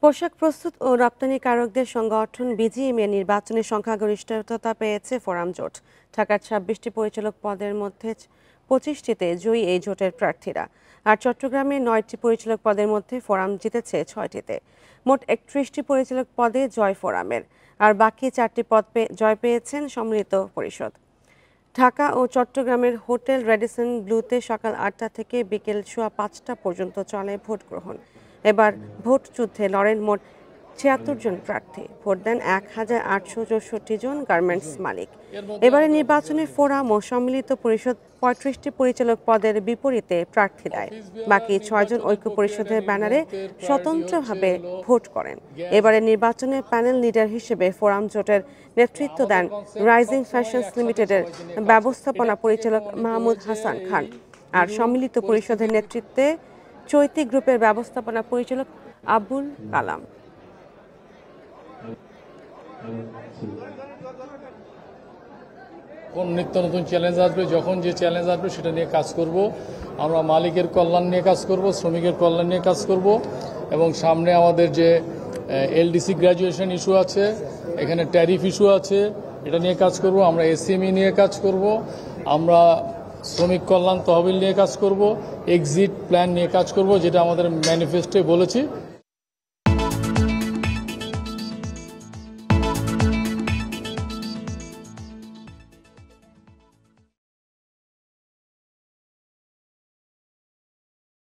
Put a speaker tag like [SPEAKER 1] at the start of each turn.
[SPEAKER 1] পোশাক প্রস্তুত ও রপ্তানিকারকদের সংগঠন বিজিএমইএ নির্বাচনে সংখ্যাগরিষ্ঠতা পেয়েছে ফোরাম জোট। ঢাকার ২৬টি পরিচালক পদের মধ্যে ২৫টিতে জয়ী এই জোটের প্রার্থীরা। আর চট্টগ্রামে ৯টি পরিচালক পদের মধ্যে ফোরাম জিতেছে ৬টিতে। মোট ৩১টি পরিচালক পদে জয় ফোরামের, আর বাকি ৪টি পদ জয় পেয়েছেন সম্মিলিত পরিষদ। ঢাকা ও চট্টগ্রামের হোটেল রেডিসন ব্লুতে সকাল ৮টা থেকে বিকেল সোয়া ৫টা পর্যন্ত চলে ভোট গ্রহণ। এবার ভোট যুদ্ধে লড়েন মোট ৭৬ জন প্রার্থী। ভোট দেন ১,৮৬৪ জন গার্মেন্টস মালিক। এবারে নির্বাচনে ফোরাম ও সম্মিলিত পরিষদ ৩৫টি পরিচালক পদের বিপরীতে প্রার্থী দেয়। বাকি ৬ জন ঐক্য পরিষদের ব্যানারে স্বতন্ত্রভাবে ভোট করেন। এবারে নির্বাচনে প্যানেল লিডার হিসেবে ফোরাম জোটের নেতৃত্ব দেন রাইজিং ফ্যাশনস লিমিটেডের ব্যবস্থাপনা পরিচালক মাহমুদ হাসান খান। আর সম্মিলিত পরিষদের নেতৃত্বে চৈতি গ্রুপের ব্যবস্থাপনা পরিচালক আবুল কালাম।
[SPEAKER 2] কোন নিত্য নতুন চ্যালেঞ্জ আসবে, যখন যে চ্যালেঞ্জ আসবে সেটা নিয়ে কাজ করব। আমরা মালিকের কল্যাণ নিয়ে কাজ করব, শ্রমিকের কল্যাণ নিয়ে কাজ করব, এবং সামনে আমাদের যে এলডিসি গ্র্যাজুয়েশন ইস্যু আছে, এখানে ট্যারিফ ইস্যু আছে, এটা নিয়ে কাজ করব। আমরা এসএমই নিয়ে কাজ করব, আমরা শ্রমিক কল্যাণ তহবিল নিয়ে কাজ করব, এক্সিট প্ল্যান নিয়ে কাজ করব, যেটা আমাদের ম্যানিফেস্টোয় বলেছি।